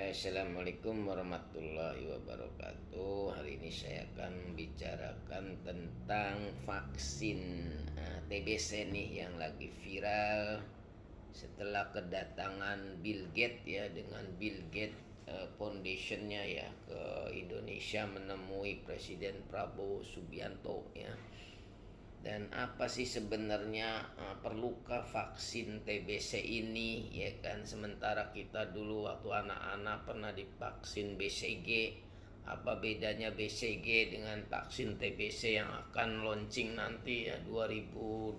Assalamualaikum warahmatullahi wabarakatuh. Hari ini saya akan bicarakan tentang vaksin TBC nih yang lagi viral setelah kedatangan Bill Gates ya, dengan Bill Gates Foundation-nya ya ke Indonesia menemui Presiden Prabowo Subianto ya. Dan apa sih sebenarnya perlukah vaksin TBC ini ya kan, sementara kita dulu waktu anak-anak pernah divaksin BCG. Apa bedanya BCG dengan vaksin TBC yang akan launching nanti ya 2028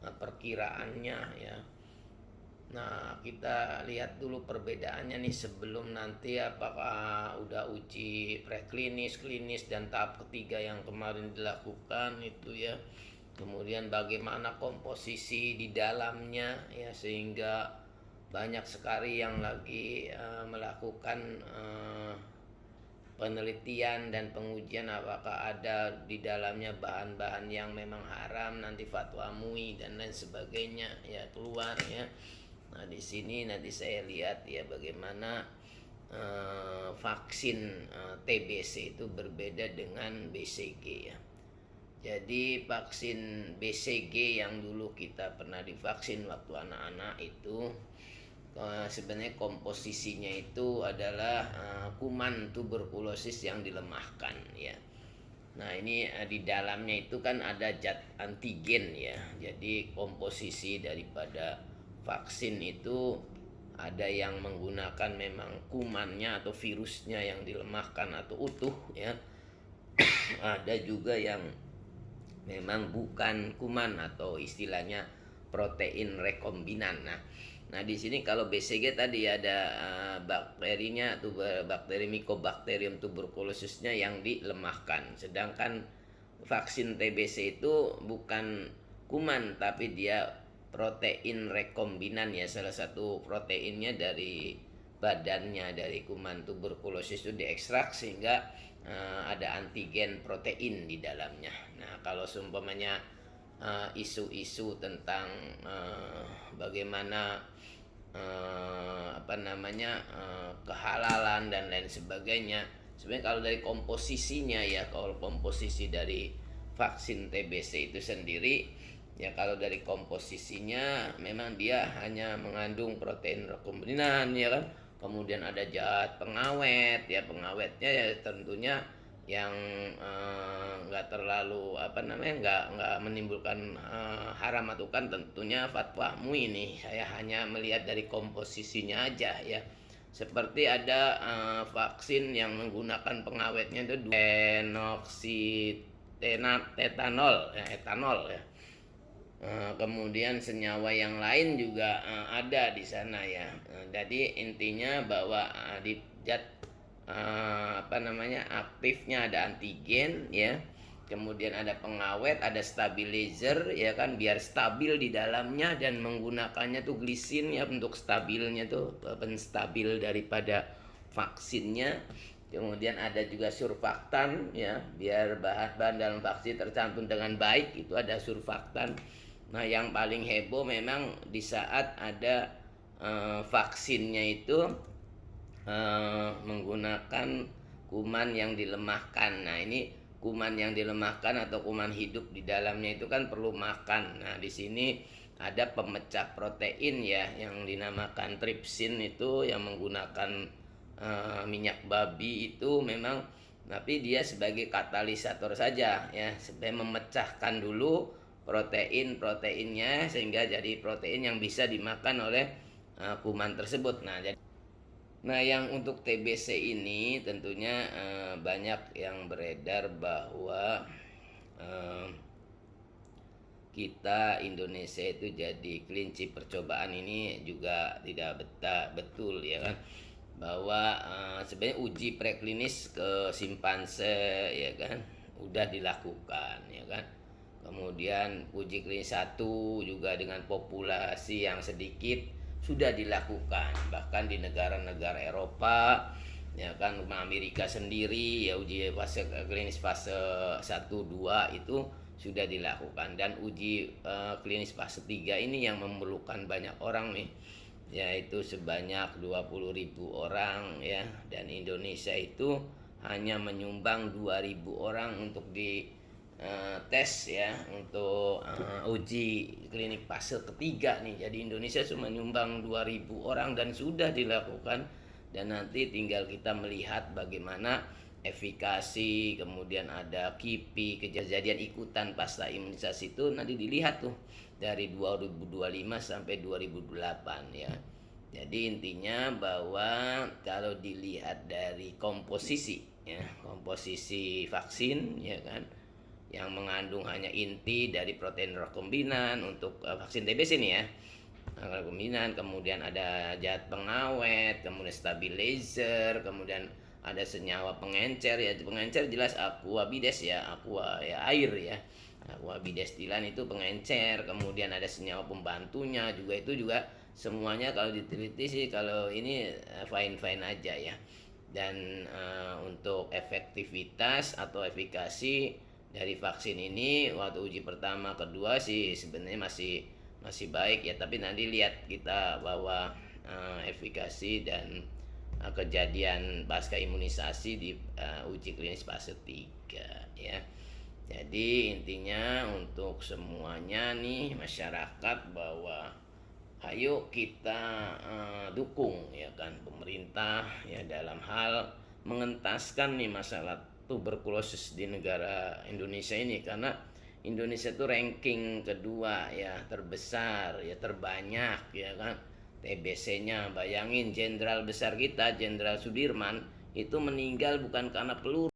perkiraannya ya. Nah, kita lihat dulu perbedaannya nih sebelum nanti apakah udah uji preklinis, klinis, dan tahap ketiga yang kemarin dilakukan itu ya. Kemudian bagaimana komposisi di dalamnya ya, sehingga banyak sekali yang lagi melakukan penelitian dan pengujian apakah ada di dalamnya bahan-bahan yang memang haram, nanti fatwa MUI dan lain sebagainya ya keluar ya. Nah, di sini nanti saya lihat ya bagaimana vaksin TBC itu berbeda dengan BCG ya. Jadi vaksin BCG yang dulu kita pernah divaksin waktu anak-anak itu sebenarnya komposisinya itu adalah kuman tuberkulosis yang dilemahkan ya. Nah, ini di dalamnya itu kan ada zat antigen ya. Jadi komposisi daripada vaksin itu ada yang menggunakan memang kumannya atau virusnya yang dilemahkan atau utuh ya. Ada juga yang memang bukan kuman atau istilahnya protein rekombinan. Nah, di sini kalau BCG tadi ada bakterinya atau bakteri Mycobacterium tuberculosisnya yang dilemahkan. Sedangkan vaksin TBC itu bukan kuman tapi dia protein rekombinan ya, salah satu proteinnya dari badannya dari kuman tuberkulosis itu diekstrak sehingga ada antigen protein di dalamnya. Nah, kalau seumpamanya isu-isu tentang bagaimana kehalalan dan lain sebagainya, sebenarnya kalau dari komposisinya ya, kalau komposisi dari vaksin TBC itu sendiri ya, kalau dari komposisinya memang dia hanya mengandung protein rekombinan ya kan. Kemudian ada zat pengawet ya, pengawetnya ya tentunya yang nggak terlalu nggak menimbulkan haram atau kan, tentunya fatwa MUI ini saya hanya melihat dari komposisinya aja ya. Seperti ada vaksin yang menggunakan pengawetnya itu enoxitetanol ya, etanol ya. Kemudian senyawa yang lain juga ada di sana ya. Jadi intinya bahwa di zat aktifnya ada antigen ya. Kemudian ada pengawet, ada stabilizer ya kan, biar stabil di dalamnya, dan menggunakannya tuh glisin ya untuk stabilnya tuh, penstabil daripada vaksinnya. Kemudian ada juga surfaktan ya, biar bahan-bahan dalam vaksin tercantum dengan baik, itu ada surfaktan. Nah, yang paling heboh memang di saat ada vaksinnya itu menggunakan kuman yang dilemahkan. Nah, ini kuman yang dilemahkan atau kuman hidup di dalamnya itu kan perlu makan. Nah, di sini ada pemecah protein ya yang dinamakan tripsin, itu yang menggunakan minyak babi itu memang, tapi dia sebagai katalisator saja ya, supaya memecahkan dulu proteinnya sehingga jadi protein yang bisa dimakan oleh kuman tersebut. Nah, yang untuk TBC ini tentunya banyak yang beredar bahwa kita Indonesia itu jadi kelinci percobaan. Ini juga tidak betul ya kan, bahwa sebenarnya uji preklinis ke simpanse ya kan udah dilakukan ya kan. Kemudian uji klinis 1 juga dengan populasi yang sedikit sudah dilakukan, bahkan di negara-negara Eropa ya kan, Amerika sendiri ya uji fase klinis fase 1 2 itu sudah dilakukan, dan uji klinis fase 3 ini yang memerlukan banyak orang nih. yaitu sebanyak 20.000 orang ya, dan Indonesia itu hanya menyumbang 2.000 orang untuk di tes ya, untuk uji klinik fase ketiga nih. Jadi Indonesia cuma menyumbang 2.000 orang dan sudah dilakukan, dan nanti tinggal kita melihat bagaimana efikasi, kemudian ada KIPI, kejadian ikutan pasca imunisasi itu nanti dilihat tuh dari 2025 sampai 2008 ya. Jadi intinya bahwa kalau dilihat dari komposisi ya, komposisi vaksin ya kan, yang mengandung hanya inti dari protein rekombinan untuk vaksin TBC nih ya, rekombinan, kemudian ada zat pengawet, kemudian stabilizer, kemudian ada senyawa pengencer ya. Pengencer jelas aqua bides ya, aqua ya air ya, aqua bidestilan itu pengencer. Kemudian ada senyawa pembantunya juga, itu juga semuanya kalau diteliti sih kalau ini fine fine aja ya. Dan untuk efektivitas atau efikasi dari vaksin ini waktu uji pertama kedua sih sebenarnya masih baik ya, tapi nanti lihat kita bahwa efikasi dan kejadian pasca imunisasi di uji klinis fase 3 ya. Jadi intinya untuk semuanya nih masyarakat, bahwa ayo kita dukung ya kan pemerintah ya dalam hal mengentaskan nih masalah tuberkulosis di negara Indonesia ini, karena Indonesia itu ranking kedua ya, terbesar ya, terbanyak ya kan TBC-nya. Bayangin jenderal besar kita, Jenderal Sudirman itu meninggal bukan karena peluru